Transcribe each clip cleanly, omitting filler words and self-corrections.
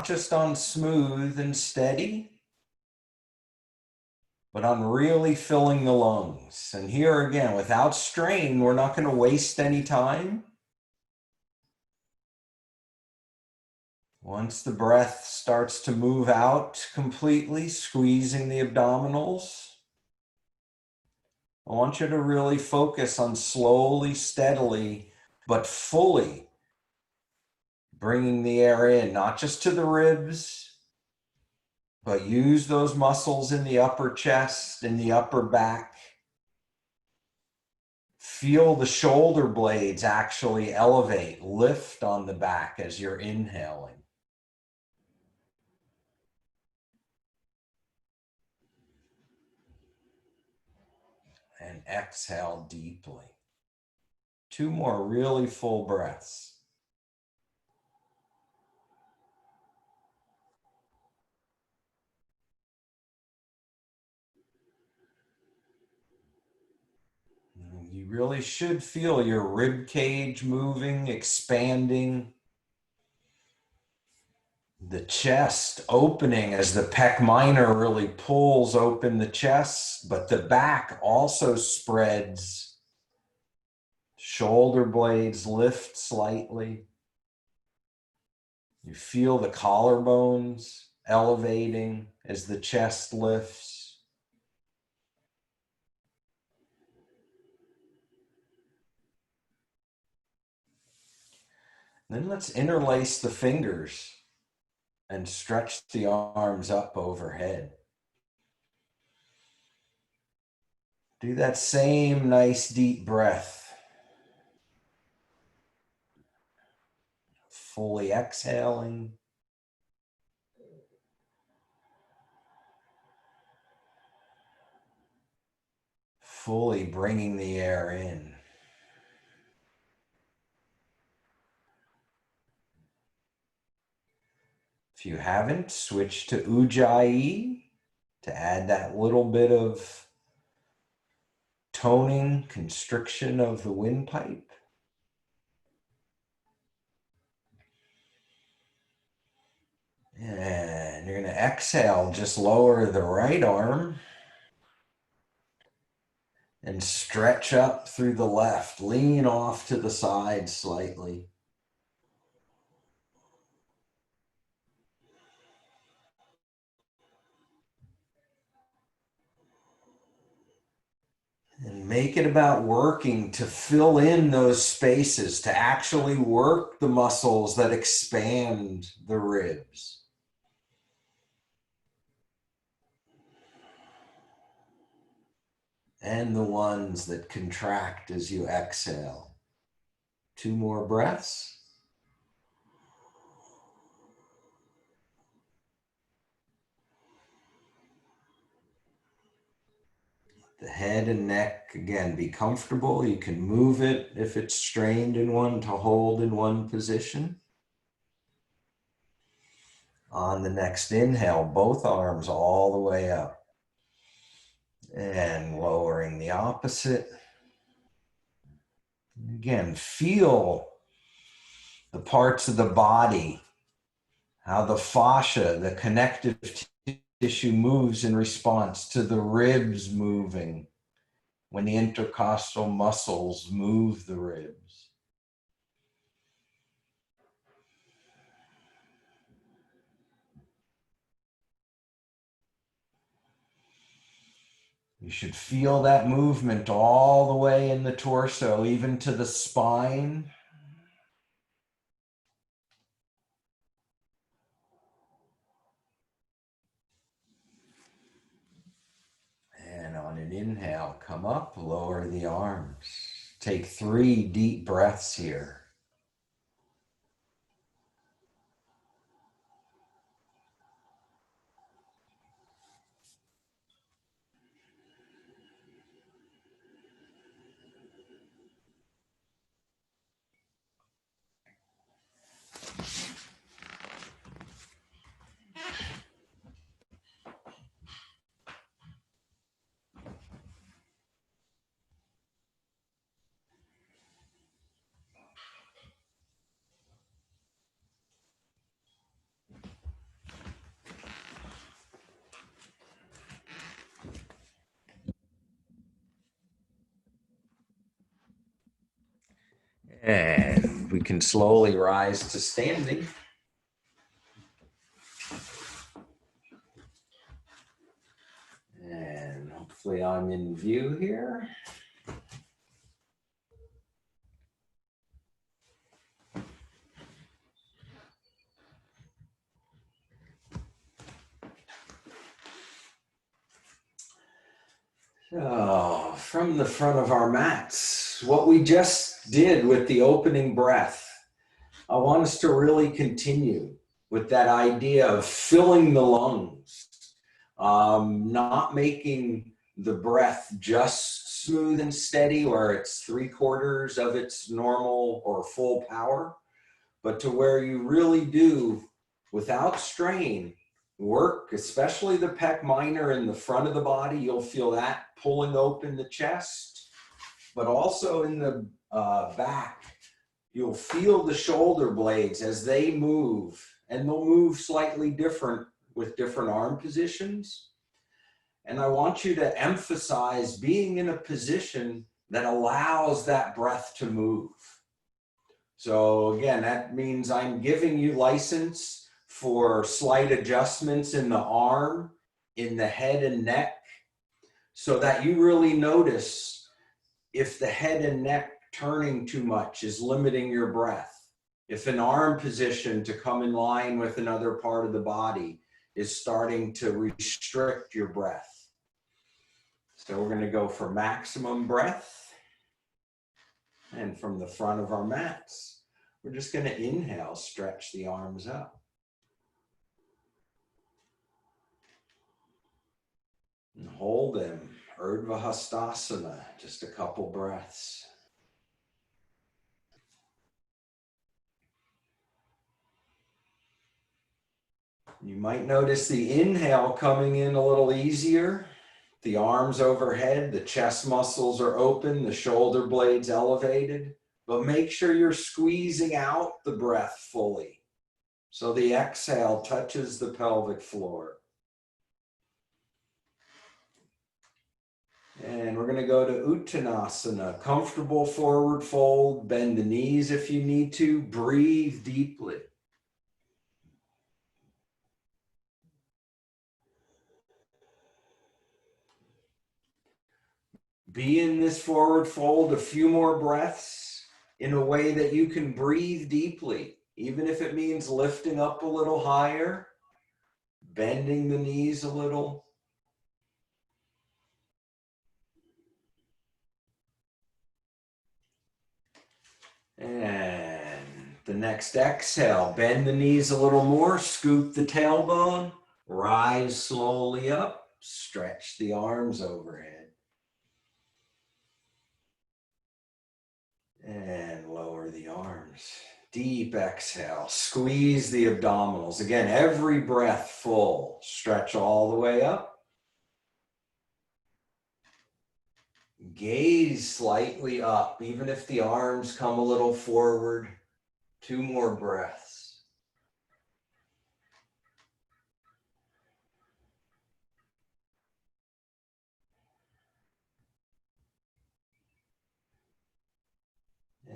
just on smooth and steady, but on really filling the lungs. And here again, without strain, we're not going to waste any time. Once the breath starts to move out completely, squeezing the abdominals, I want you to really focus on slowly, steadily, but fully bringing the air in, not just to the ribs, but use those muscles in the upper chest, in the upper back. Feel the shoulder blades actually elevate, lift on the back as you're inhaling. And exhale deeply. 2 more really full breaths. You really should feel your rib cage moving, expanding. The chest opening as the pec minor really pulls open the chest, but the back also spreads. Shoulder blades lift slightly. You feel the collarbones elevating as the chest lifts. Then let's interlace the fingers and stretch the arms up overhead. Do that same nice deep breath. Fully exhaling. Fully bringing the air in. If you haven't, switch to Ujjayi to add that little bit of toning, constriction of the windpipe. And you're going to exhale, just lower the right arm and stretch up through the left. Lean off to the side slightly. And make it about working to fill in those spaces, to actually work the muscles that expand the ribs. And the ones that contract as you exhale. 2 more breaths. The head and neck, again, be comfortable. You can move it if it's strained in one to hold in one position. On the next inhale, both arms all the way up. And lowering the opposite. Again, feel the parts of the body, how the fascia, the connective tissue moves in response to the ribs moving when the intercostal muscles move the ribs. You should feel that movement all the way in the torso, even to the spine. And on an inhale, come up, lower the arms. Take 3 deep breaths here. And we can slowly rise to standing. And hopefully I'm in view here. So, from the front of our mats, what we just did with the opening breath, I want us to really continue with that idea of filling the lungs, not making the breath just smooth and steady where it's 3/4 of its normal or full power, but to where you really do, without strain, work, especially the pec minor in the front of the body. You'll feel that pulling open the chest, but also in the back. You'll feel the shoulder blades as they move, and they'll move slightly different with different arm positions. And I want you to emphasize being in a position that allows that breath to move. So again, that means I'm giving you license for slight adjustments in the arm, in the head and neck, so that you really notice if the head and neck turning too much is limiting your breath. If an arm position to come in line with another part of the body is starting to restrict your breath. So we're going to go for maximum breath. And from the front of our mats, we're just going to inhale, stretch the arms up. And hold them, Urdhva Hastasana, just a couple breaths. You might notice the inhale coming in a little easier. The arms overhead, the chest muscles are open, the shoulder blades elevated, but make sure you're squeezing out the breath fully. So the exhale touches the pelvic floor. And we're going to go to Uttanasana, comfortable forward fold, bend the knees if you need to, breathe deeply. Be in this forward fold a few more breaths in a way that you can breathe deeply, even if it means lifting up a little higher, bending the knees a little. And the next exhale, bend the knees a little more, scoop the tailbone, rise slowly up, stretch the arms overhead. And lower the arms. Deep exhale, squeeze the abdominals. Again, every breath full. Stretch all the way up. Gaze slightly up, even if the arms come a little forward. 2 more breaths.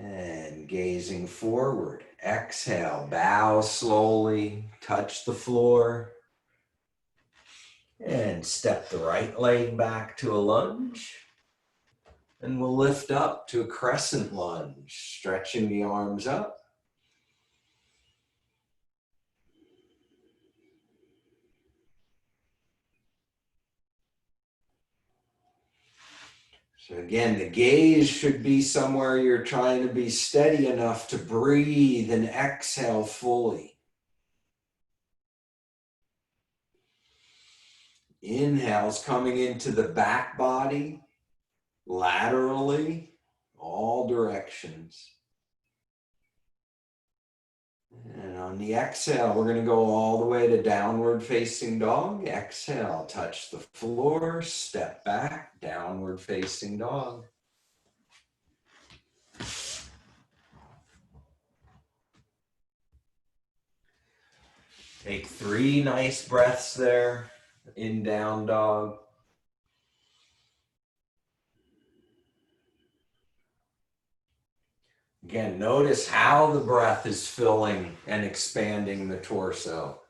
And gazing forward. Exhale, bow slowly, touch the floor. And step the right leg back to a lunge. And we'll lift up to a crescent lunge, stretching the arms up. So again, the gaze should be somewhere you're trying to be steady enough to breathe and exhale fully. Inhales coming into the back body, laterally, all directions. And on the exhale, we're going to go all the way to downward facing dog. Exhale, touch the floor, step back, downward facing dog. Take 3 nice breaths there in down dog. Again, notice how the breath is filling and expanding the torso.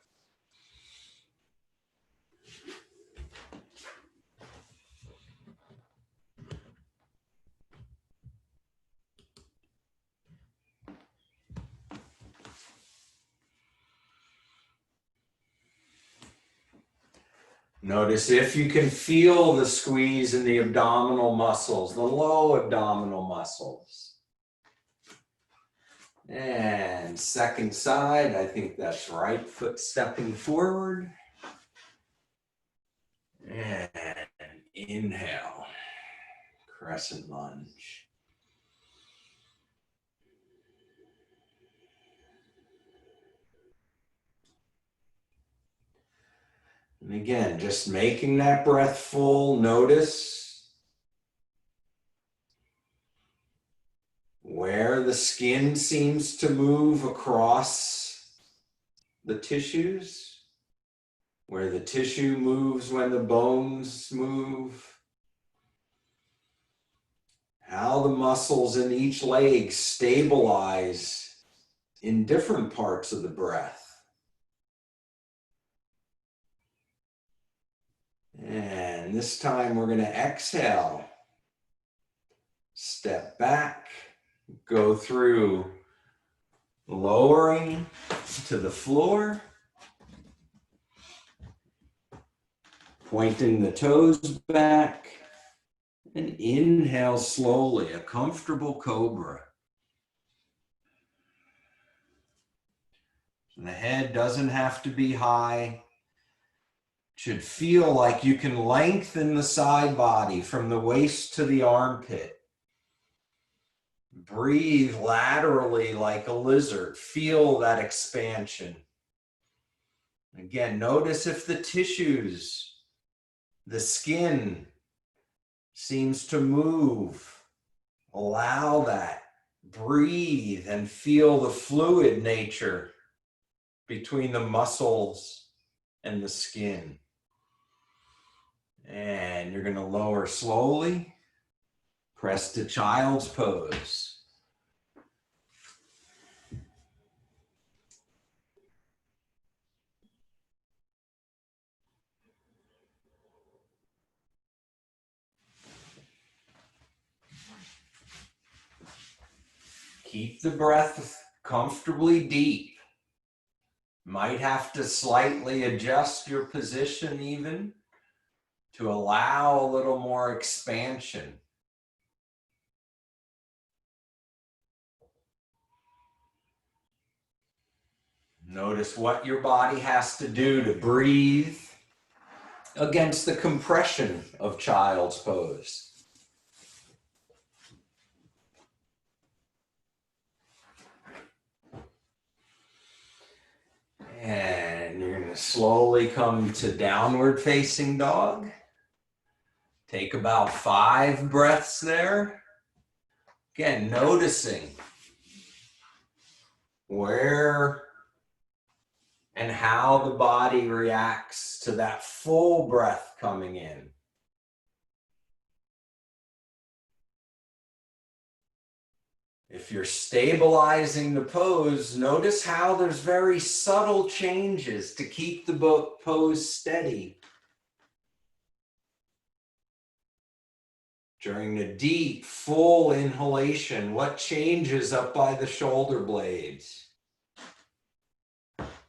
Notice if you can feel the squeeze in the abdominal muscles, the low abdominal muscles. And second side, I think that's right foot stepping forward. And inhale, crescent lunge. And again, just making that breath full, notice where the skin seems to move across the tissues, where the tissue moves when the bones move, how the muscles in each leg stabilize in different parts of the breath. And this time we're going to exhale, step back, go through lowering to the floor, pointing the toes back, and inhale slowly, a comfortable cobra. And the head doesn't have to be high. Should feel like you can lengthen the side body from the waist to the armpit. Breathe laterally like a lizard. Feel that expansion. Again, notice if the tissues, the skin seems to move. Allow that. Breathe and feel the fluid nature between the muscles and the skin. And you're going to lower slowly. Press to child's pose. Keep the breath comfortably deep. Might have to slightly adjust your position even to allow a little more expansion. Notice what your body has to do to breathe against the compression of child's pose. And you're going to slowly come to downward facing dog. Take about 5 breaths there. Again, noticing where and how the body reacts to that full breath coming in. If you're stabilizing the pose, notice how there's very subtle changes to keep the pose steady. During the deep, full inhalation, what changes up by the shoulder blades?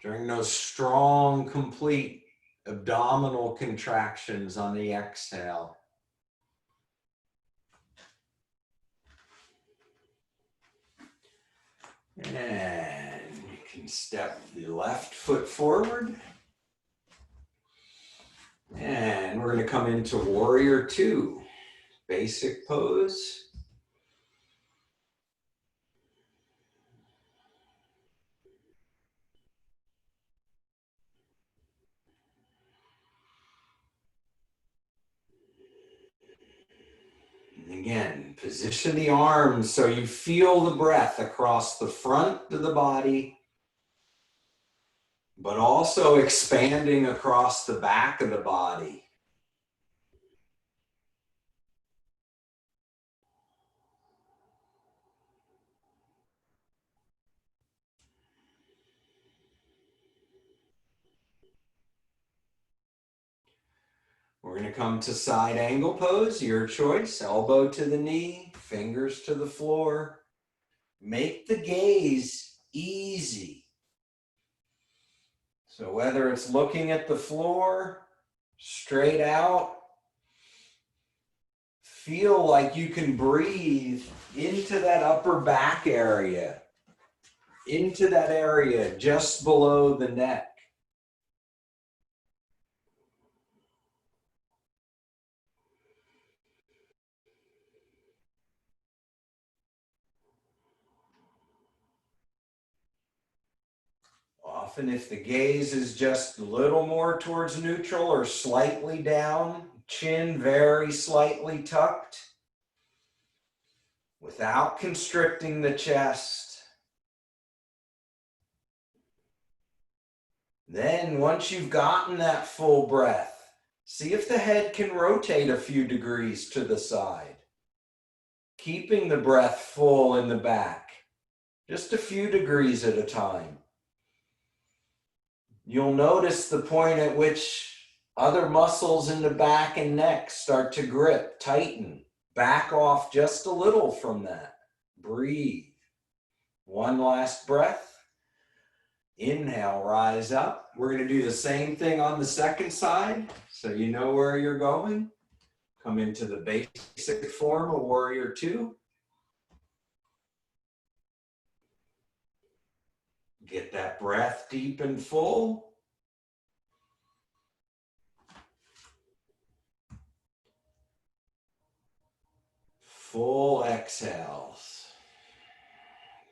During those strong, complete abdominal contractions on the exhale. And you can step the left foot forward. And we're going to come into Warrior Two, basic pose. And again, position the arms so you feel the breath across the front of the body, but also expanding across the back of the body. going to come to side angle pose, your choice. Elbow to the knee, fingers to the floor. Make the gaze easy. So whether it's looking at the floor, straight out, feel like you can breathe into that upper back area, into that area just below the neck. Often if the gaze is just a little more towards neutral or slightly down, chin very slightly tucked, without constricting the chest. Then once you've gotten that full breath, see if the head can rotate a few degrees to the side, keeping the breath full in the back, just a few degrees at a time. You'll notice the point at which other muscles in the back and neck start to grip, tighten. Back off just a little from that. Breathe. One last breath. Inhale, rise up. We're going to do the same thing on the second side, so you know where you're going. Come into the basic form of Warrior Two. Get that breath deep and full. Full exhales.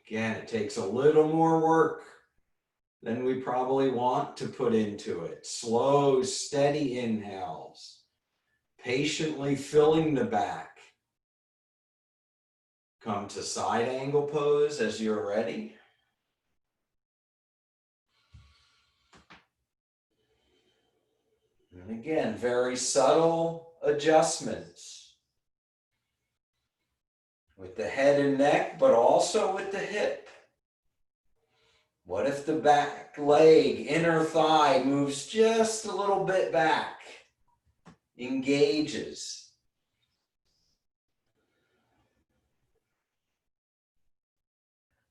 Again, it takes a little more work than we probably want to put into it. Slow, steady inhales. Patiently filling the back. Come to side angle pose as you're ready. And again, very subtle adjustments with the head and neck, but also with the hip. What if the back leg, inner thigh moves just a little bit back, engages?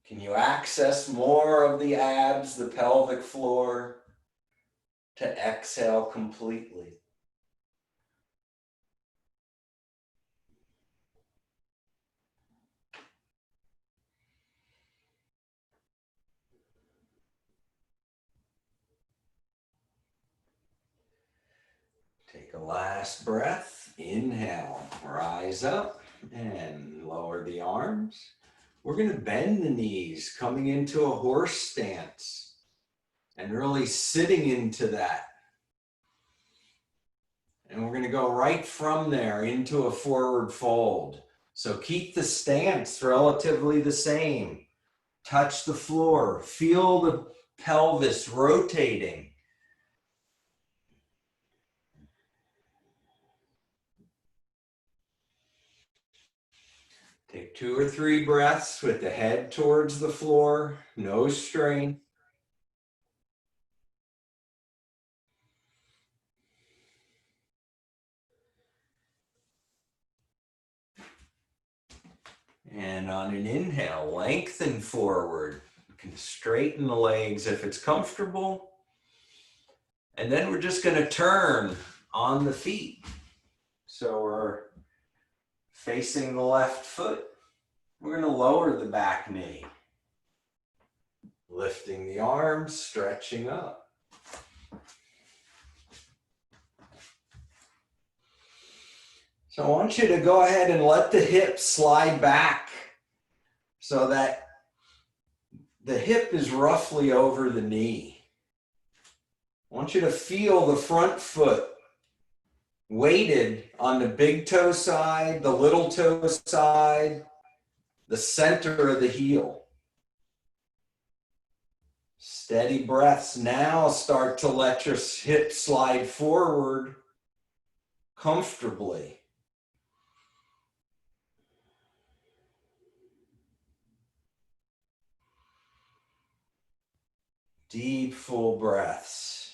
Can you access more of the abs, the pelvic floor, to exhale completely? Take a last breath. Inhale, rise up and lower the arms. We're going to bend the knees, coming into a horse stance and really sitting into that. And we're going to go right from there into a forward fold. So keep the stance relatively the same. Touch the floor. Feel the pelvis rotating. Take 2 or 3 breaths with the head towards the floor, no strain. And on an inhale, lengthen forward. You can straighten the legs if it's comfortable. And then we're just going to turn on the feet. So we're facing the left foot. We're going to lower the back knee. Lifting the arms, stretching up. So I want you to go ahead and let the hips slide back so that the hip is roughly over the knee. I want you to feel the front foot weighted on the big toe side, the little toe side, the center of the heel. Steady breaths. Now start to let your hips slide forward comfortably. Deep, full breaths.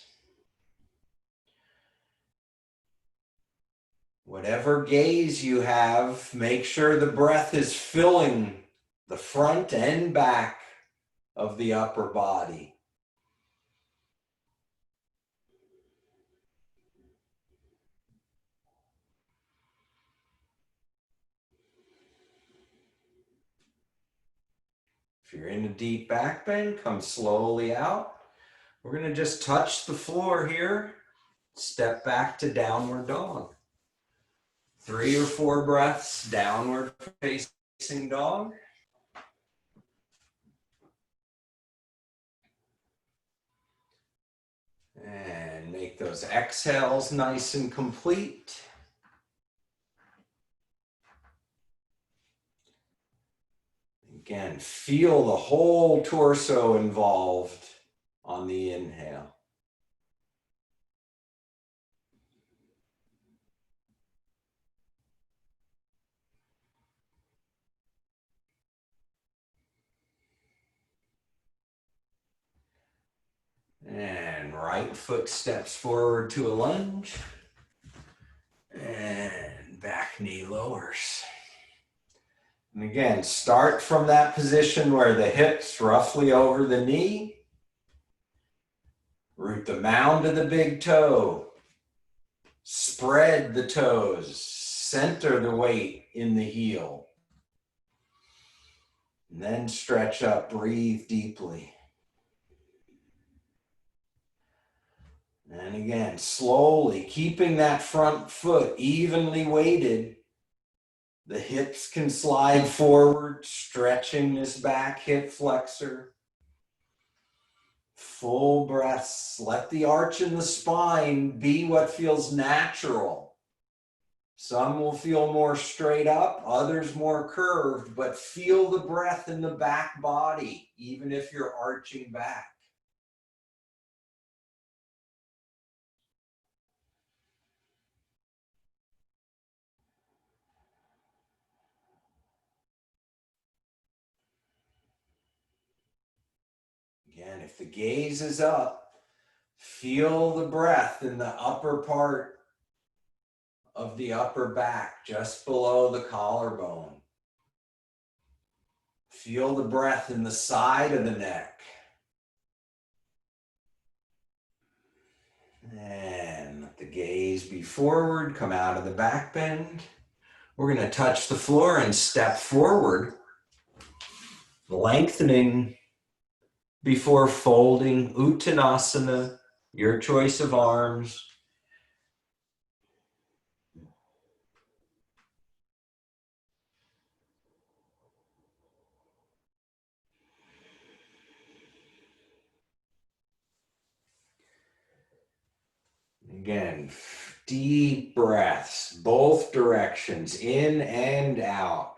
Whatever gaze you have, make sure the breath is filling the front and back of the upper body. If you're in a deep back bend, come slowly out. We're going to just touch the floor here. Step back to downward dog. 3 or 4 breaths, downward facing dog. And make those exhales nice and complete. Again, feel the whole torso involved on the inhale. And right foot steps forward to a lunge. And back knee lowers. And again, start from that position where the hips roughly over the knee. Root the mound of the big toe. Spread the toes. Center the weight in the heel. And then stretch up, breathe deeply. And again, slowly, keeping that front foot evenly weighted. The hips can slide forward, stretching this back hip flexor. Full breaths. Let the arch in the spine be what feels natural. Some will feel more straight up, others more curved, but feel the breath in the back body, even if you're arching back. Again, if the gaze is up, feel the breath in the upper part of the upper back, just below the collarbone. Feel the breath in the side of the neck. And let the gaze be forward, come out of the back bend. We're going to touch the floor and step forward, lengthening before folding, Uttanasana, your choice of arms. Again, deep breaths, both directions, in and out.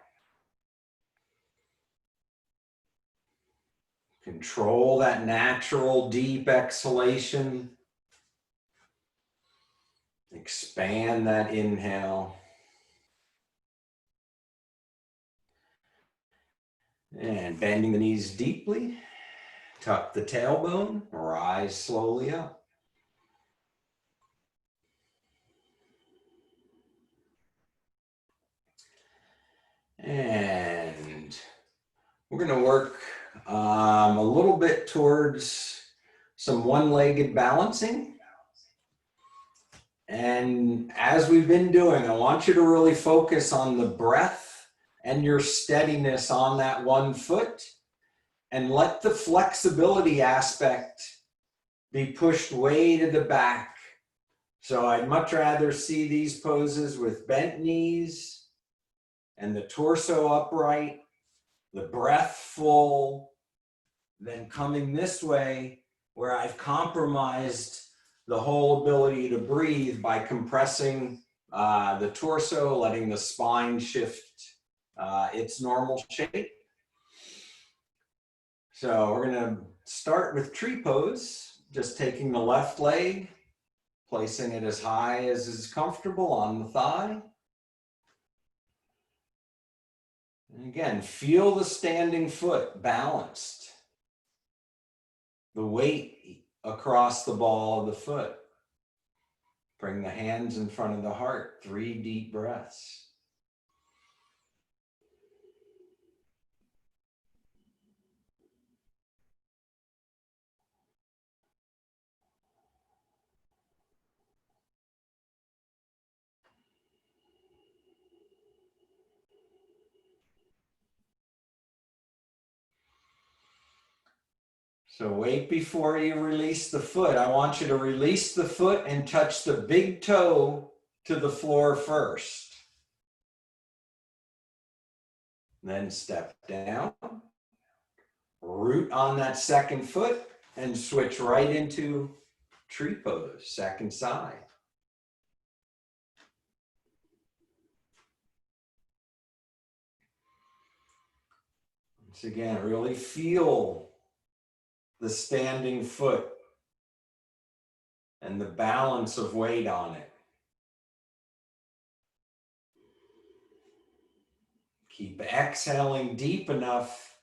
Control that natural deep exhalation. Expand that inhale. And bending the knees deeply. Tuck the tailbone, rise slowly up. And we're going to work a little bit towards some one-legged balancing. And as we've been doing, I want you to really focus on the breath and your steadiness on that one foot, and let the flexibility aspect be pushed way to the back. So I'd much rather see these poses with bent knees and the torso upright, the breath full, than coming this way where I've compromised the whole ability to breathe by compressing the torso, letting the spine shift its normal shape. So we're going to start with tree pose, just taking the left leg, placing it as high as is comfortable on the thigh. And again, feel the standing foot balanced. The weight across the ball of the foot. Bring the hands in front of the heart. 3 deep breaths. So wait before you release the foot. I want you to release the foot and touch the big toe to the floor first. Then step down, root on that second foot, and switch right into tree pose, second side. Once again, really feel the standing foot and the balance of weight on it. Keep exhaling deep enough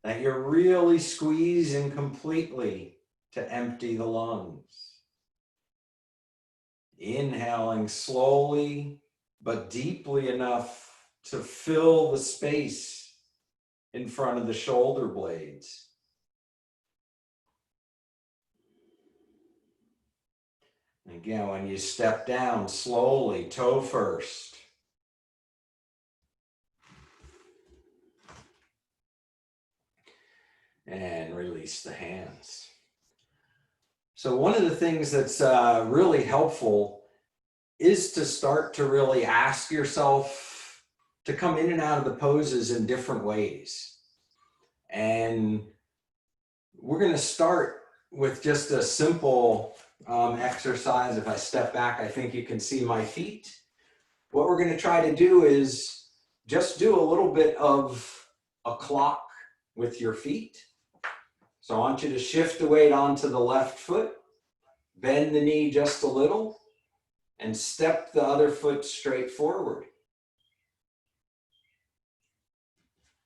that you're really squeezing completely to empty the lungs. Inhaling slowly but deeply enough to fill the space in front of the shoulder blades. Again, when you step down, slowly, toe first. And release the hands. So one of the things that's really helpful is to start to really ask yourself to come in and out of the poses in different ways. And we're going to start with just a simple exercise. If I step back, I think you can see my feet. What we're going to try to do is just do a little bit of a clock with your feet. So I want you to shift the weight onto the left foot, bend the knee just a little, and step the other foot straight forward.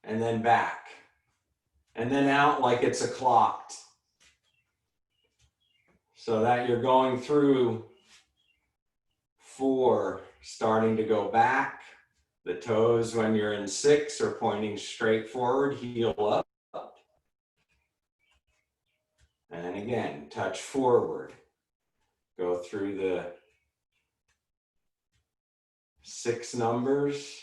And then back. And then out like it's a clock. So that you're going through 4, starting to go back. The toes, when you're in 6, are pointing straight forward, heel up. And then again, touch forward. Go through the 6 numbers.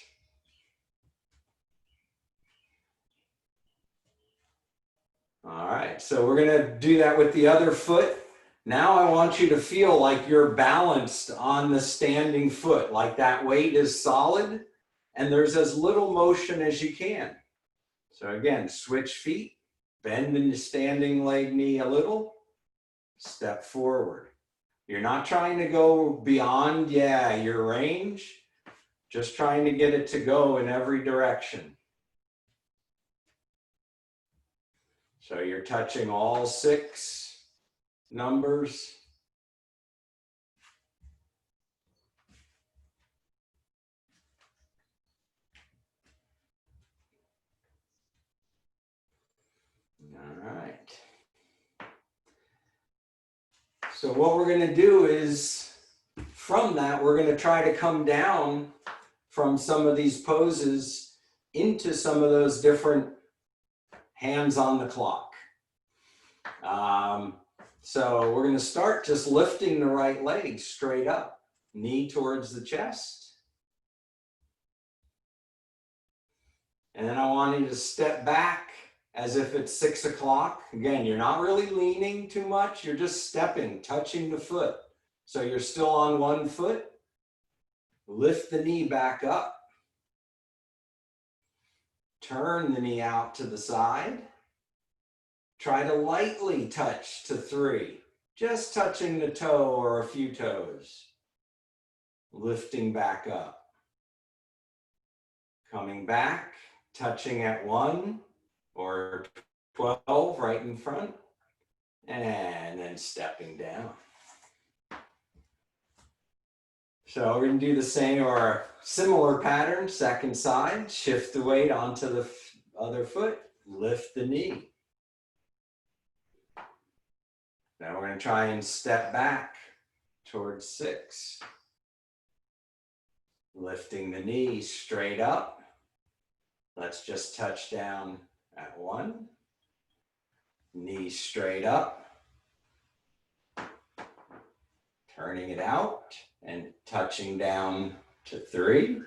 All right, so we're gonna do that with the other foot. Now I want you to feel like you're balanced on the standing foot, like that weight is solid and there's as little motion as you can. So again, switch feet, bend the standing leg knee a little, step forward. You're not trying to go beyond, your range, just trying to get it to go in every direction. So you're touching all 6 numbers. All right. So what we're going to do is, from that, we're going to try to come down from some of these poses into some of those different hands on the clock. So we're going to start just lifting the right leg straight up, knee towards the chest. And then I want you to step back as if it's 6 o'clock. Again, you're not really leaning too much. You're just stepping, touching the foot. So you're still on one foot. Lift the knee back up. Turn the knee out to the side. Try to lightly touch to 3. Just touching the toe or a few toes. Lifting back up. Coming back, touching at 1 or 12 right in front. And then stepping down. So we're going to do the same or similar pattern, second side. Shift the weight onto the other foot. Lift the knee. Now we're going to try and step back. towards 6. Lifting the knee straight up. Let's just touch down at 1. Knee straight up. Turning it out and touching down to 3.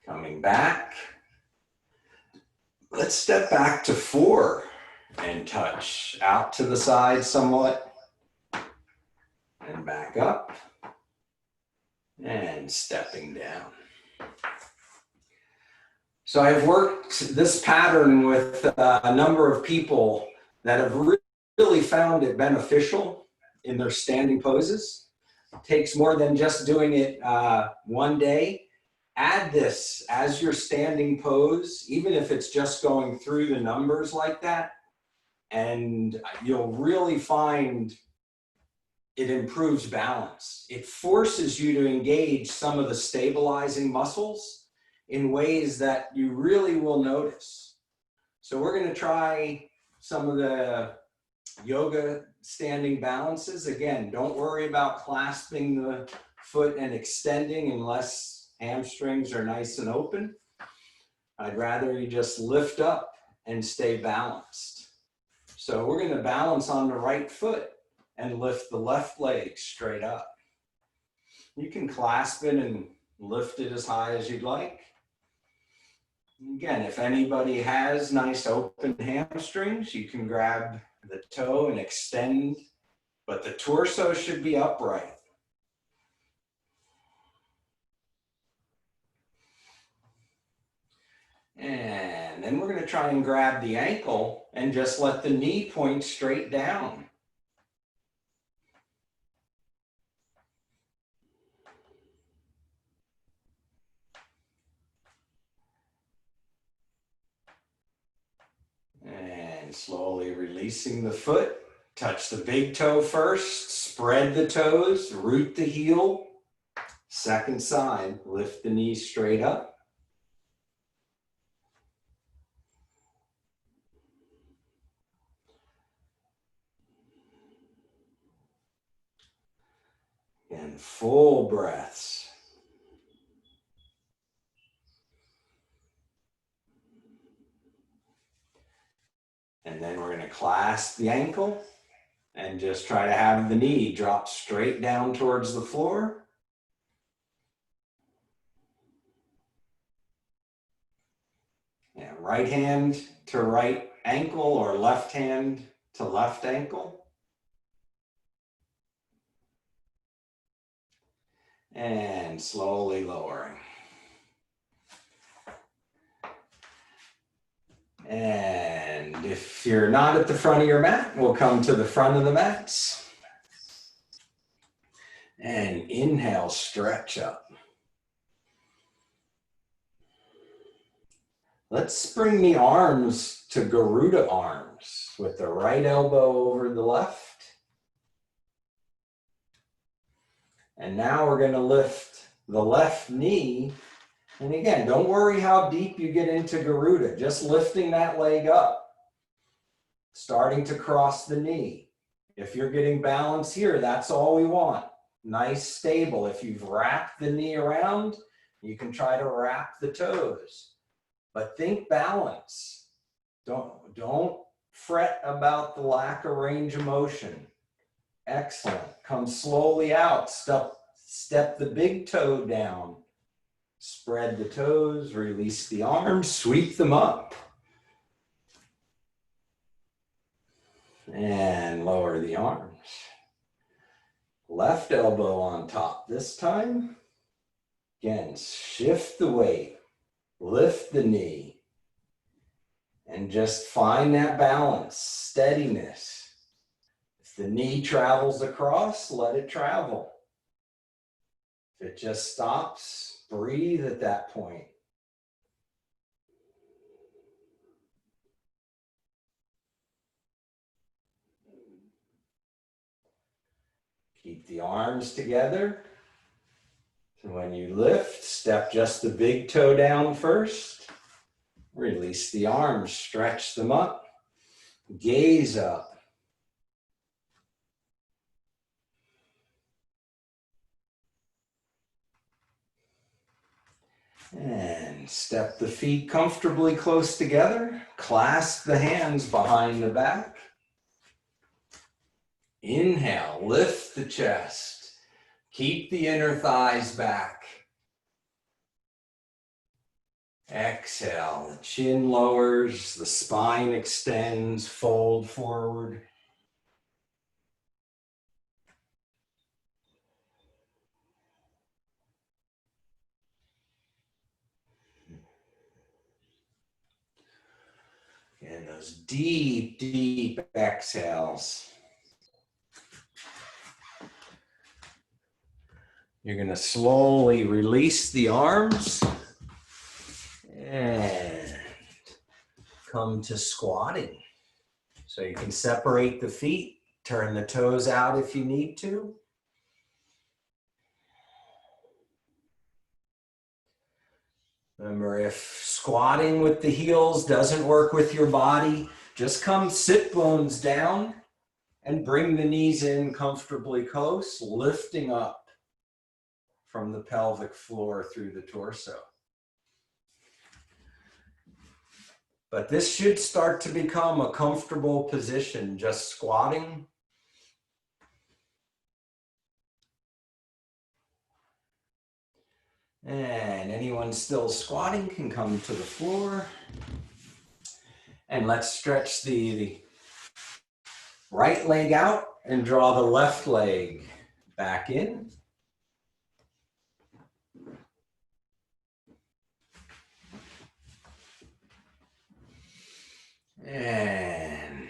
Coming back. Let's step back to 4 and touch out to the side somewhat. And back up. And stepping down. So I've worked this pattern with a number of people that have really found it beneficial in their standing poses. It takes more than just doing it one day. Add this as your standing pose, even if it's just going through the numbers like that, and you'll really find it improves balance. It forces you to engage some of the stabilizing muscles in ways that you really will notice. So we're going to try some of the yoga standing balances. Again, don't worry about clasping the foot and extending unless hamstrings are nice and open. I'd rather you just lift up and stay balanced. So we're going to balance on the right foot and lift the left leg straight up. You can clasp it and lift it as high as you'd like. Again, if anybody has nice open hamstrings, you can grab the toe and extend, but the torso should be upright. And then we're going to try and grab the ankle and just let the knee point straight down. And slowly releasing the foot. Touch the big toe first, spread the toes, root the heel. Second side, lift the knee straight up. And full breaths. And then we're going to clasp the ankle and just try to have the knee drop straight down towards the floor. Yeah, right hand to right ankle or left hand to left ankle. And slowly lowering. And if you're not at the front of your mat, we'll come to the front of the mats. And inhale, stretch up. Let's bring the arms to Garuda arms with the right elbow over the left. And now we're going to lift the left knee. And again, don't worry how deep you get into Garuda, just lifting that leg up, starting to cross the knee. If you're getting balance here, that's all we want. Nice, stable. If you've wrapped the knee around, you can try to wrap the toes. But think balance. Don't fret about the lack of range of motion. Excellent. Come slowly out. Step the big toe down. Spread the toes, release the arms, sweep them up. And lower the arms. Left elbow on top this time. Again, shift the weight, lift the knee, and just find that balance, steadiness. If the knee travels across, let it travel. If it just stops, breathe at that point. Keep the arms together. So when you lift, step just the big toe down first. Release the arms, stretch them up. Gaze up. And step the feet comfortably close together. Clasp the hands behind the back. Inhale, lift the chest. Keep the inner thighs back. Exhale, the chin lowers, the spine extends, fold forward. And those deep, deep exhales. You're going to slowly release the arms and come to squatting. So you can separate the feet, turn the toes out if you need to. Remember, if squatting with the heels doesn't work with your body, just come sit bones down and bring the knees in comfortably close, lifting up from the pelvic floor through the torso. But this should start to become a comfortable position, just squatting. And anyone still squatting can come to the floor. And let's stretch the right leg out and draw the left leg back in. And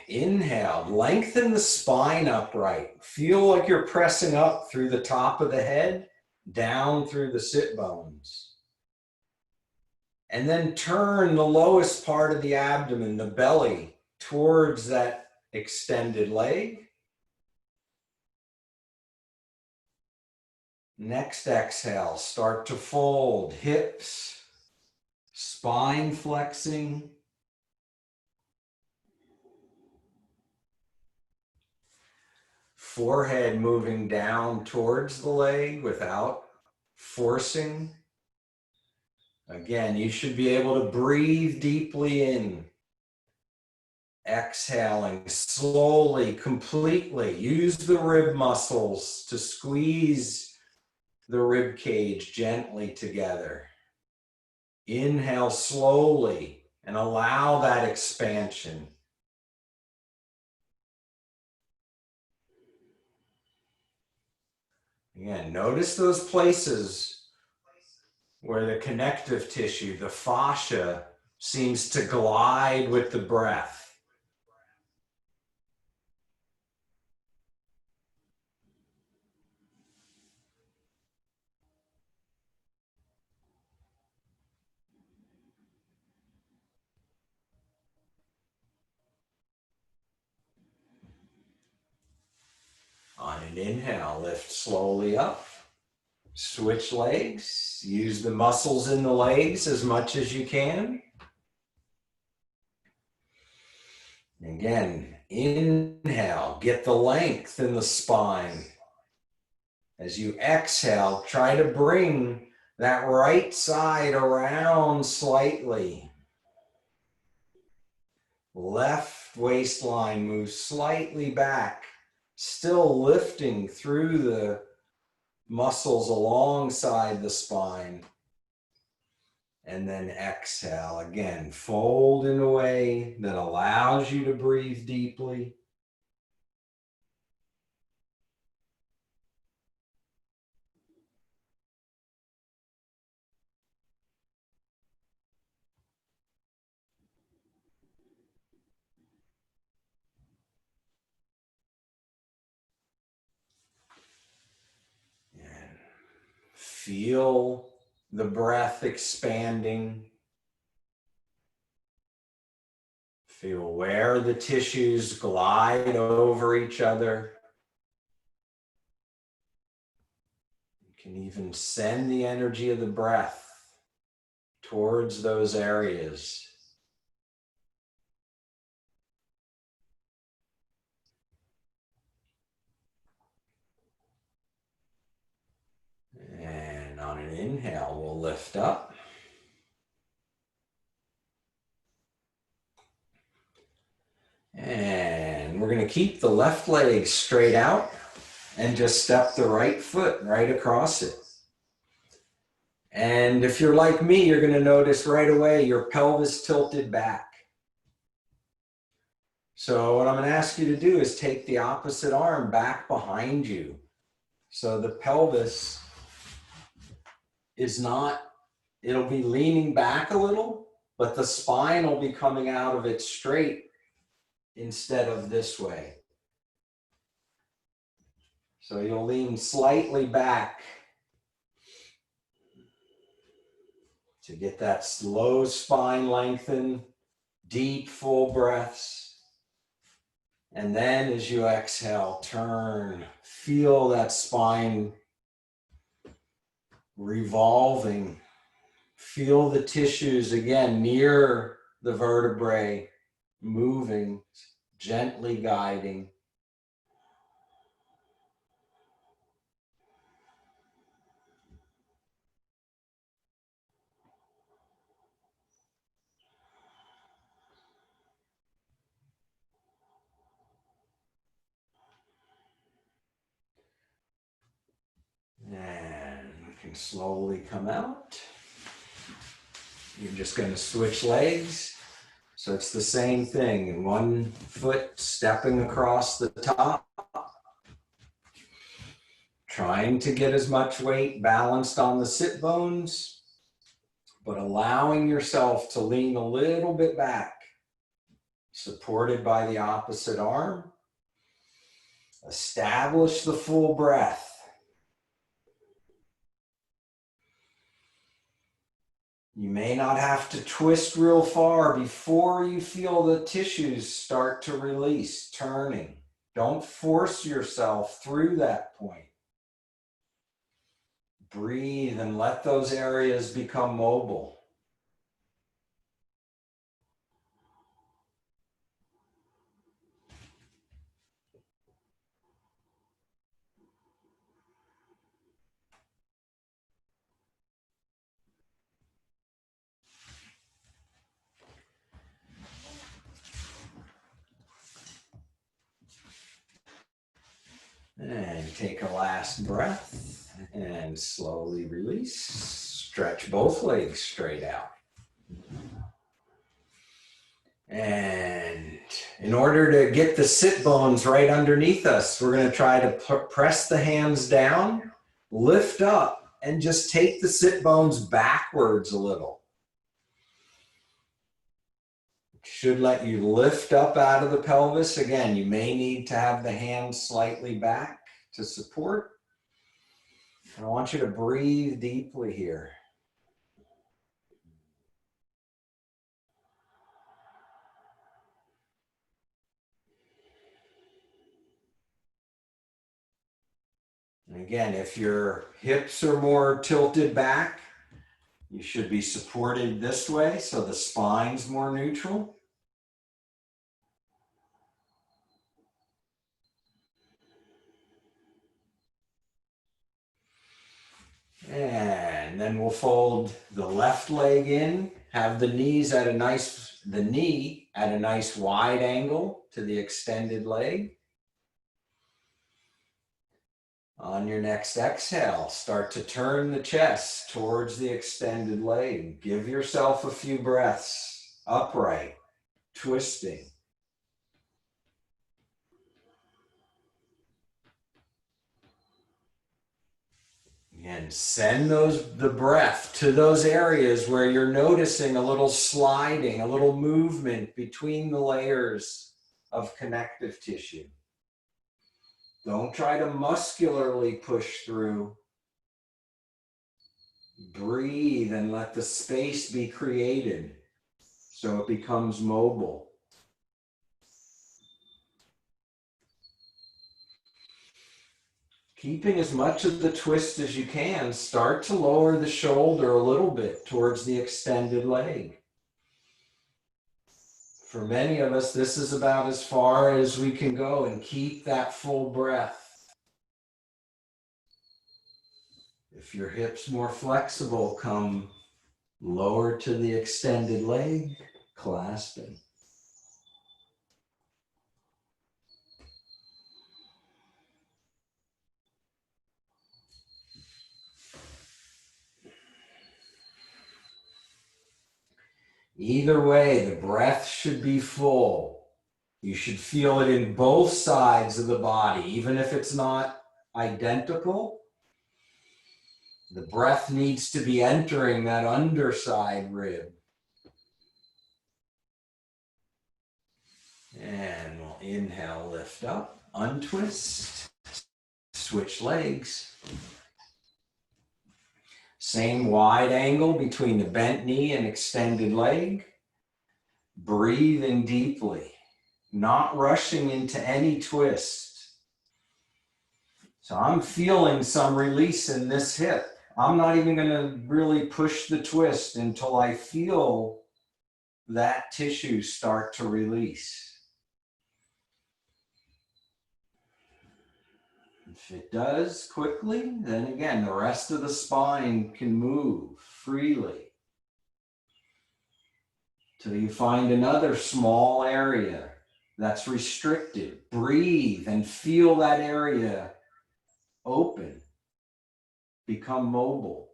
inhale, lengthen the spine upright. Feel like you're pressing up through the top of the head, down through the sit bones. And then turn the lowest part of the abdomen, the belly, towards that extended leg. Next exhale, start to fold, hips, spine flexing. Forehead moving down towards the leg without forcing. Again, you should be able to breathe deeply in. Exhaling slowly, completely. Use the rib muscles to squeeze the rib cage gently together. Inhale slowly and allow that expansion. Again, notice those places where the connective tissue, the fascia, seems to glide with the breath. On an inhale, lift slowly up. Switch legs. Use the muscles in the legs as much as you can. Again, inhale, get the length in the spine. As you exhale, try to bring that right side around slightly. Left waistline moves slightly back, still lifting through the muscles alongside the spine. And then exhale again, fold in a way that allows you to breathe deeply. And feel the breath expanding. Feel where the tissues glide over each other. You can even send the energy of the breath towards those areas. And on an inhale, Inhale, we'll lift up. And we're going to keep the left leg straight out and just step the right foot right across it. And if you're like me, you're going to notice right away your pelvis tilted back. So what I'm going to ask you to do is take the opposite arm back behind you. So the pelvis is not, it'll be leaning back a little, but the spine will be coming out of it straight instead of this way. So you'll lean slightly back to get that slow spine lengthen, deep, full breaths. And then as you exhale, turn, feel that spine revolving. Feel the tissues again near the vertebrae, moving, gently guiding. And you can slowly come out. You're just going to switch legs. So it's the same thing. One foot stepping across the top. Trying to get as much weight balanced on the sit bones, but allowing yourself to lean a little bit back, supported by the opposite arm. Establish the full breath. You may not have to twist real far before you feel the tissues start to release, turning. Don't force yourself through that point. Breathe and let those areas become mobile. And take a last breath and slowly release. Stretch both legs straight out. And in order to get the sit bones right underneath us, we're going to try to press the hands down, lift up, and just take the sit bones backwards a little. Should let you lift up out of the pelvis. Again, you may need to have the hands slightly back to support. And I want you to breathe deeply here. And again, if your hips are more tilted back, you should be supported this way so the spine's more neutral. And then we'll fold the left leg in, have the knee at a nice wide angle to the extended leg. On your next exhale, start to turn the chest towards the extended leg. Give yourself a few breaths, upright, twisting. And send the breath to those areas where you're noticing a little sliding, a little movement between the layers of connective tissue. Don't try to muscularly push through. Breathe and let the space be created so it becomes mobile. Keeping as much of the twist as you can, start to lower the shoulder a little bit towards the extended leg. For many of us, this is about as far as we can go, and keep that full breath. If your hip's more flexible, come lower to the extended leg, clasping. Either way, the breath should be full. You should feel it in both sides of the body, even if it's not identical. The breath needs to be entering that underside rib. And we'll inhale, lift up, untwist, switch legs. Same wide angle between the bent knee and extended leg. Breathing deeply, not rushing into any twist. So I'm feeling some release in this hip. I'm not even going to really push the twist until I feel that tissue start to release. If it does quickly, then again, the rest of the spine can move freely till you find another small area that's restricted. Breathe and feel that area open, become mobile.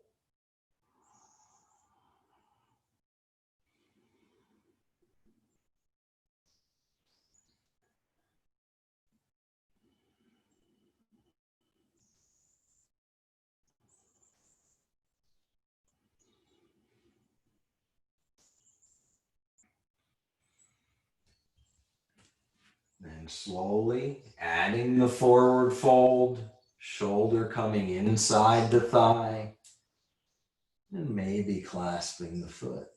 Then slowly adding the forward fold, shoulder coming inside the thigh, and maybe clasping the foot.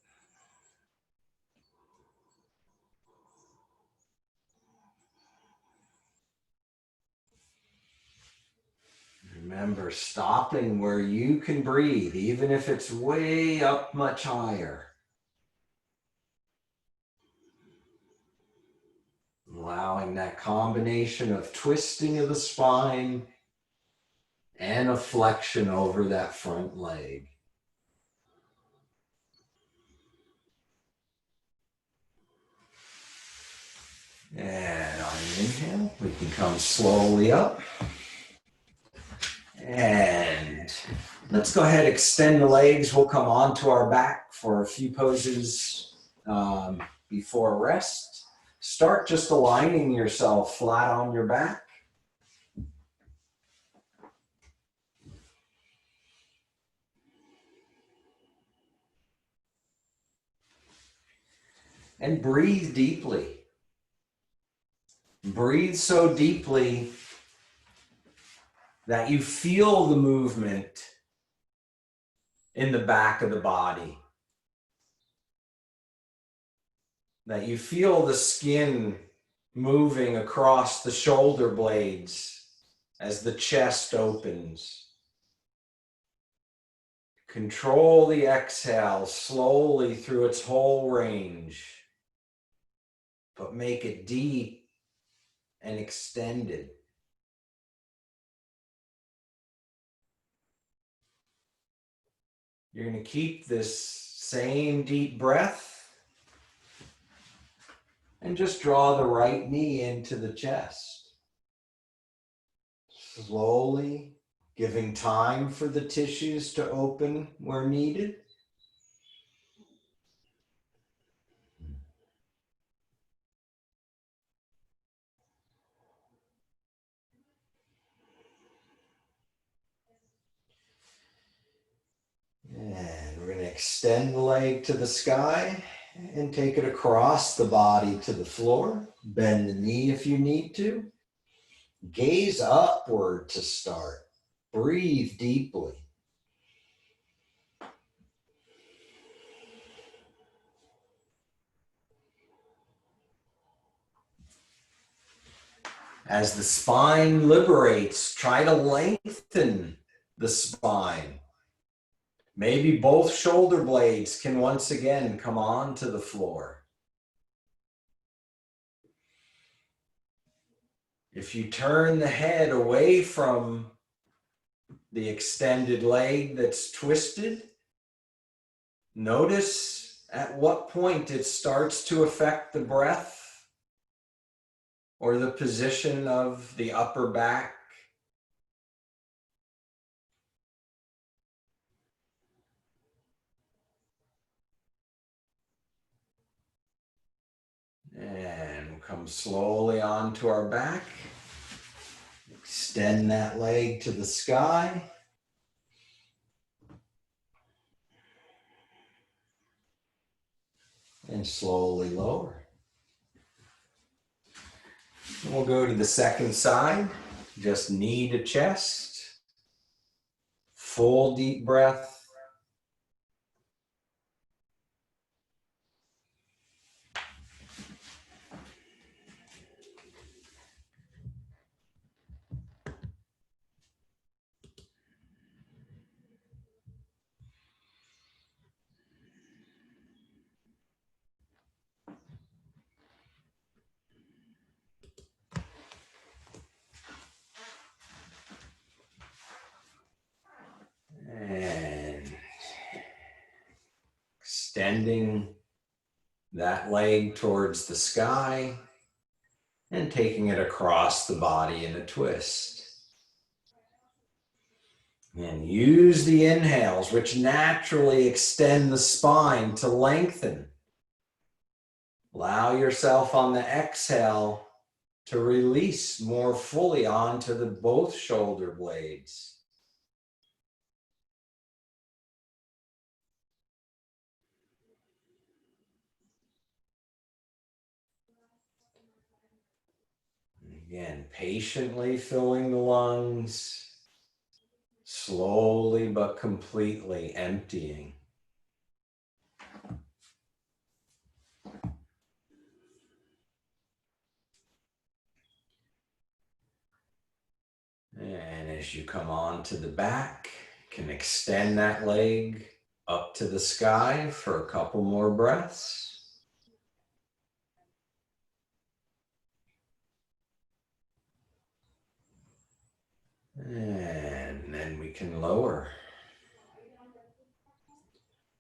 Remember, stopping where you can breathe, even if it's way up much higher. Allowing that combination of twisting of the spine and a flexion over that front leg. And on an inhale, we can come slowly up. And let's go ahead, extend the legs. We'll come onto our back for a few poses before rest. Start just aligning yourself flat on your back. And breathe deeply. Breathe so deeply that you feel the movement in the back of the body. That you feel the skin moving across the shoulder blades as the chest opens. Control the exhale slowly through its whole range, but make it deep and extended. You're going to keep this same deep breath and just draw the right knee into the chest. Slowly giving time for the tissues to open where needed. And we're going to extend the leg to the sky and take it across the body to the floor. Bend the knee if you need to. Gaze upward to start. Breathe deeply. As the spine liberates, try to lengthen the spine. Maybe both shoulder blades can once again come onto the floor. If you turn the head away from the extended leg that's twisted. Notice at what point it starts to affect the breath or the position of the upper back. And we'll come slowly onto our back. Extend that leg to the sky. And slowly lower. And we'll go to the second side. Just knee to chest. Full deep breath. And extending that leg towards the sky and taking it across the body in a twist. And use the inhales, which naturally extend the spine to lengthen. Allow yourself on the exhale to release more fully onto the both shoulder blades. Again, patiently filling the lungs, slowly but completely emptying. And as you come on to the back, you can extend that leg up to the sky for a couple more breaths. And then we can lower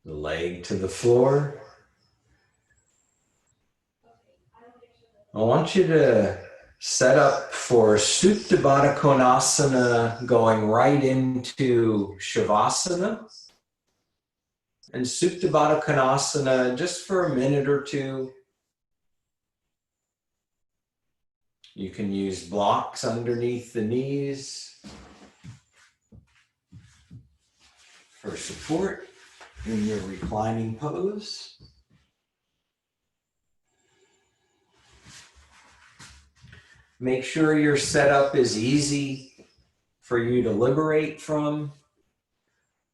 the leg to the floor. I want you to set up for Supta Baddha Konasana, going right into Shavasana. And Supta Baddha Konasana, just for a minute or two. You can use blocks underneath the knees for support in your reclining pose. Make sure your setup is easy for you to liberate from,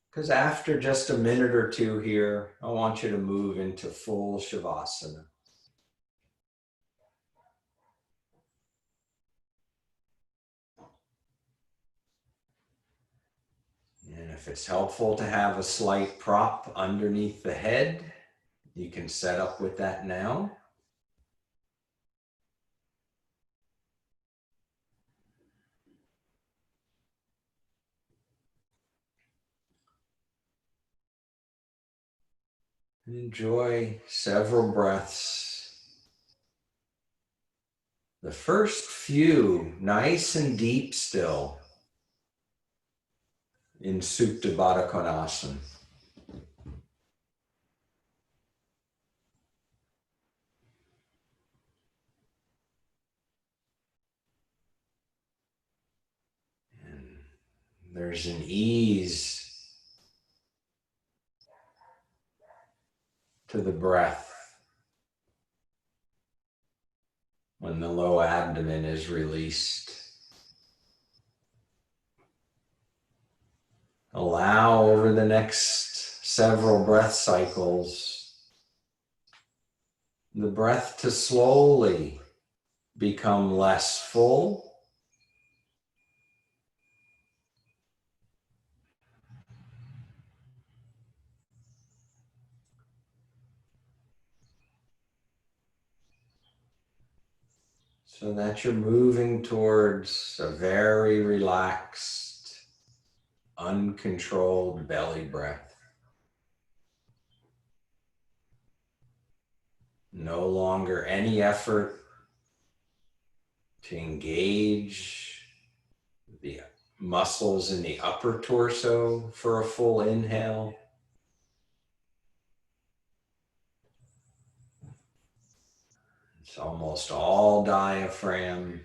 because after just a minute or two here, I want you to move into full Shavasana. And if it's helpful to have a slight prop underneath the head, you can set up with that now. Enjoy several breaths. The first few, nice and deep still, in Supta Baddha Konasana. And there's an ease to the breath when the low abdomen is released. Allow over the next several breath cycles the breath to slowly become less full so that you're moving towards a very relaxed uncontrolled belly breath. No longer any effort to engage the muscles in the upper torso for a full inhale. It's almost all diaphragm,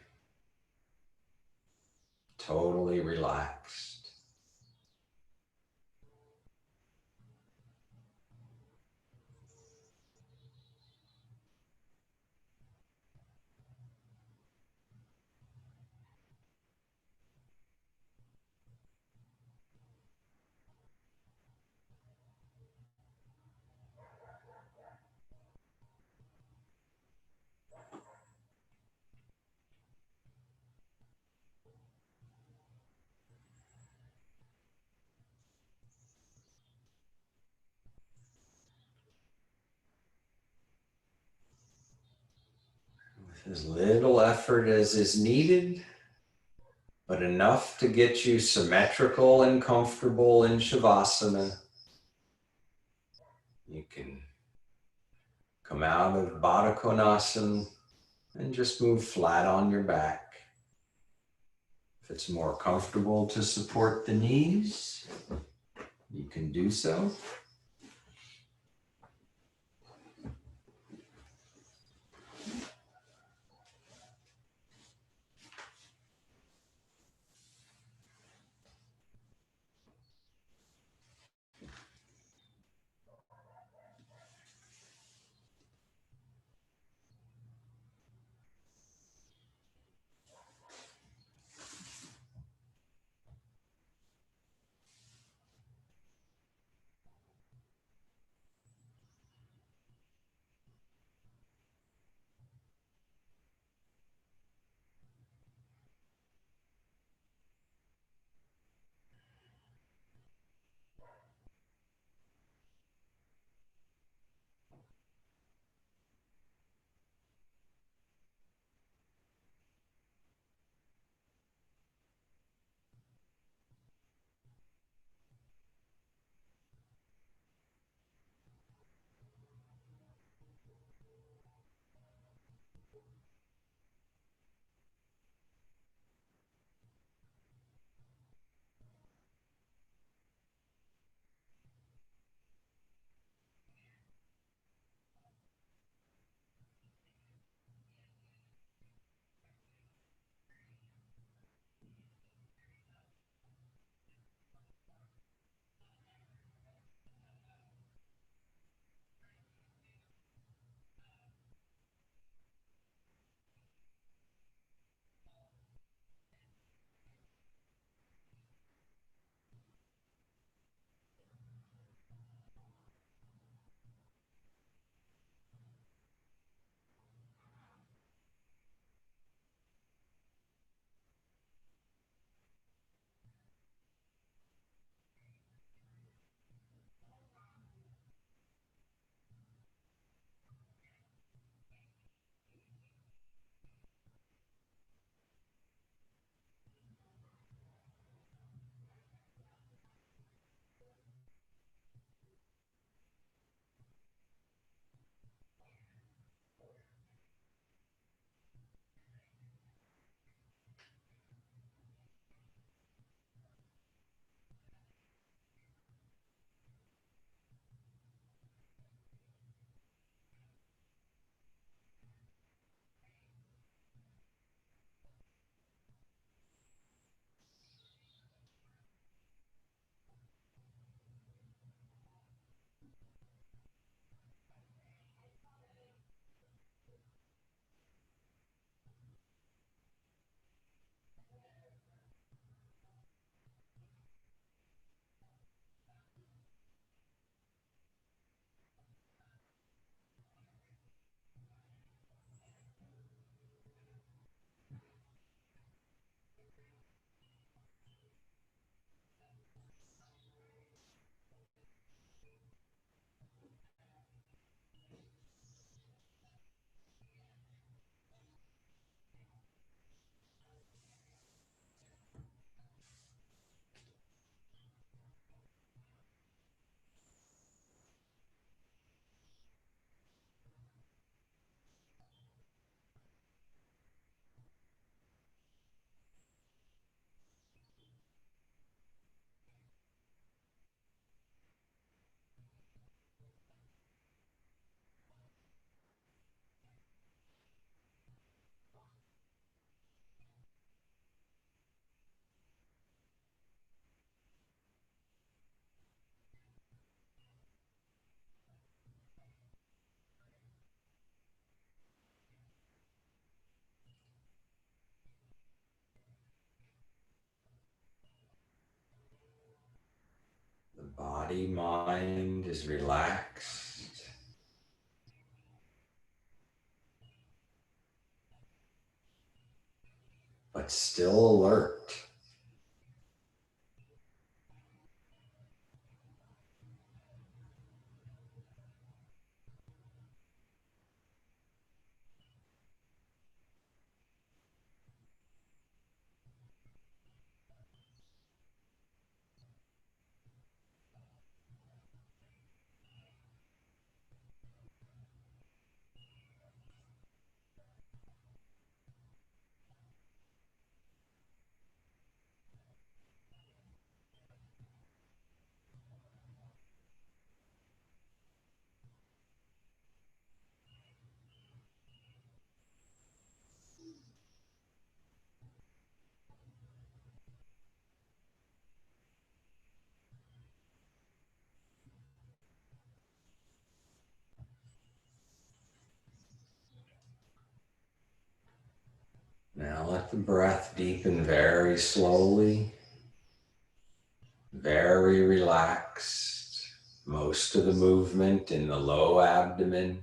totally relaxed. With as little effort as is needed, but enough to get you symmetrical and comfortable in Shavasana. You can come out of Baddha Konasana and just move flat on your back. If it's more comfortable to support the knees, you can do so. Body, mind is relaxed, but still alert. Now let the breath deepen very slowly, very relaxed. Most of the movement in the low abdomen.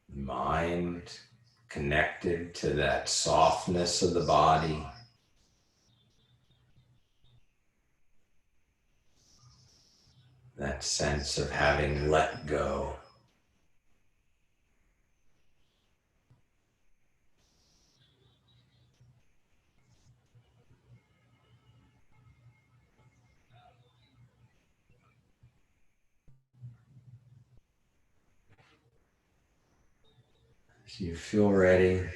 Mind connected to that softness of the body. That sense of having let go. As you feel ready, you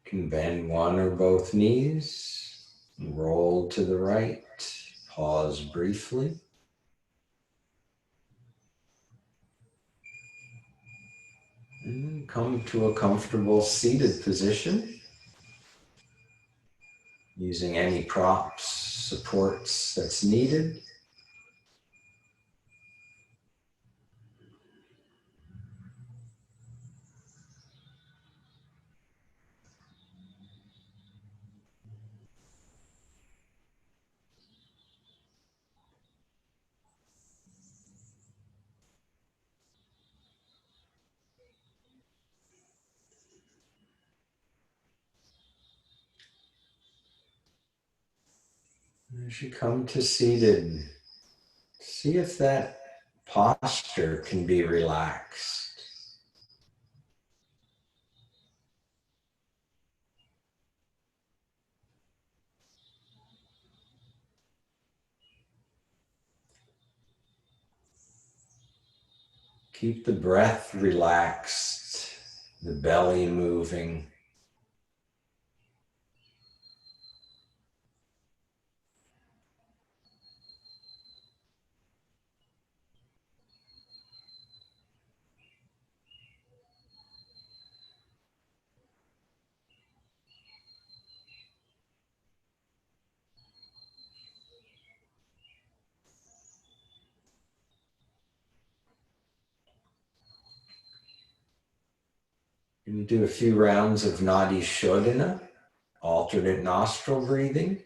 can bend one or both knees, roll to the right, pause briefly. And then come to a comfortable seated position, using any props, supports that's needed. As you come to seated, see if that posture can be relaxed. Keep the breath relaxed, the belly moving. You're going to do a few rounds of Nadi Shodhana, alternate nostril breathing,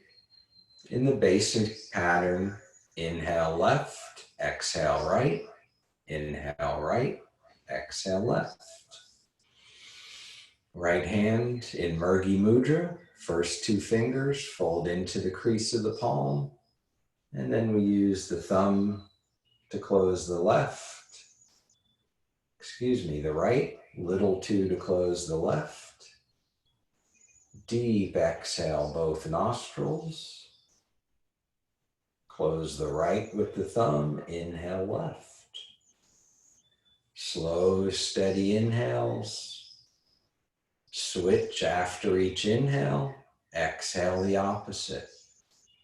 in the basic pattern. Inhale left, exhale right, inhale right, exhale left. Right hand in Murgi Mudra, first two fingers fold into the crease of the palm, and then we use the thumb to close the the right, little two to close the left. Deep exhale, both nostrils. Close the right with the thumb, inhale left. Slow, steady inhales. Switch after each inhale, exhale the opposite.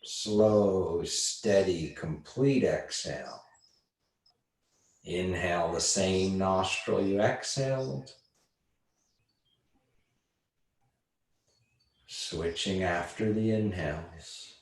Slow, steady, complete exhale. Inhale the same nostril you exhaled. Switching after the inhales.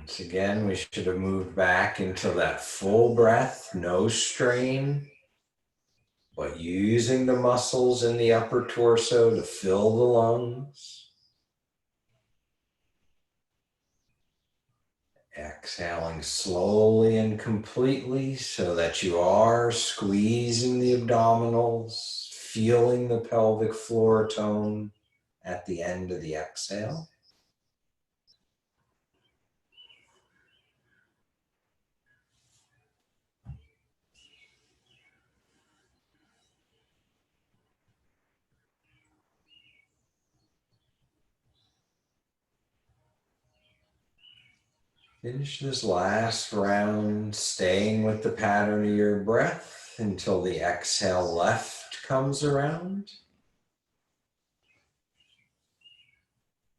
Once again, we should have moved back into that full breath, no strain, but using the muscles in the upper torso to fill the lungs. Exhaling slowly and completely so that you are squeezing the abdominals, feeling the pelvic floor tone at the end of the exhale. Finish this last round, staying with the pattern of your breath until the exhale left comes around.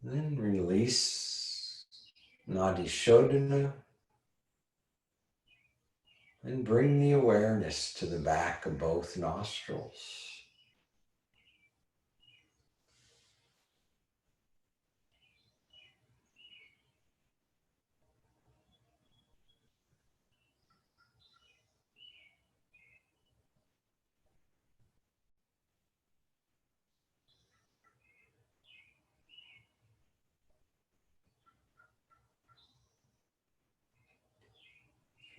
Then release Nadi Shodhana and bring the awareness to the back of both nostrils.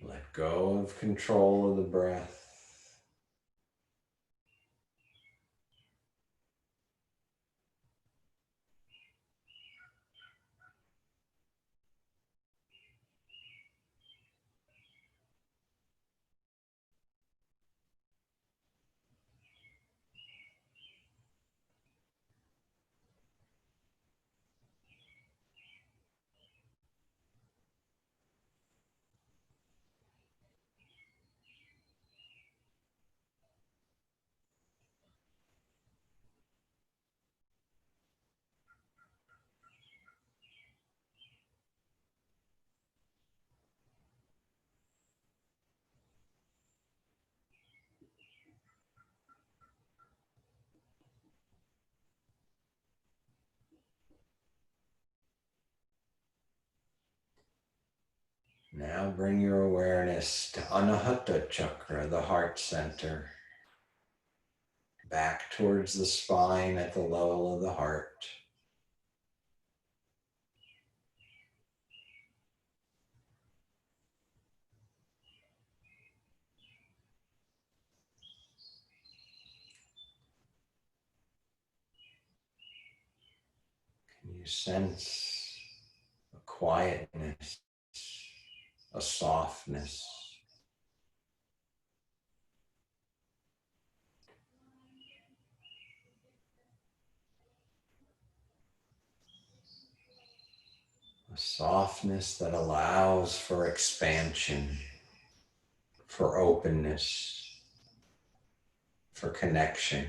Let go of control of the breath. Now bring your awareness to Anahata Chakra, the heart center, back towards the spine at the level of the heart. Can you sense a quietness, a softness? A softness that allows for expansion, for openness, for connection.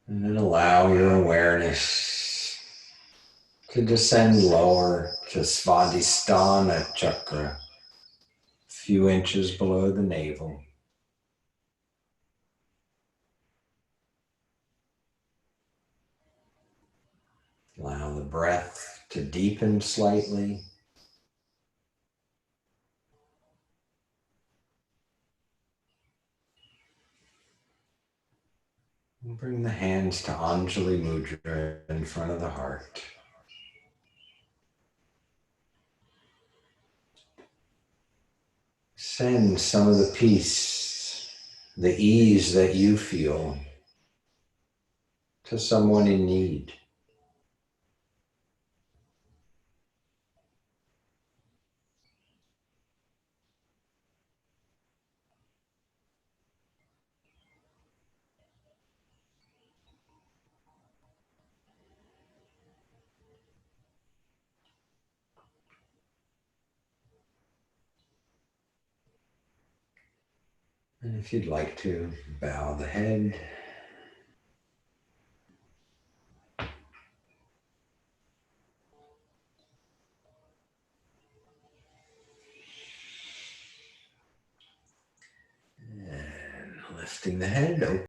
And then allow your awareness to descend lower to Svadhisthana Chakra, a few inches below the navel. Allow the breath to deepen slightly. Bring the hands to Anjali Mudra in front of the heart. Send some of the peace, the ease that you feel to someone in need. And if you'd like to, bow the head. And lifting the head, open.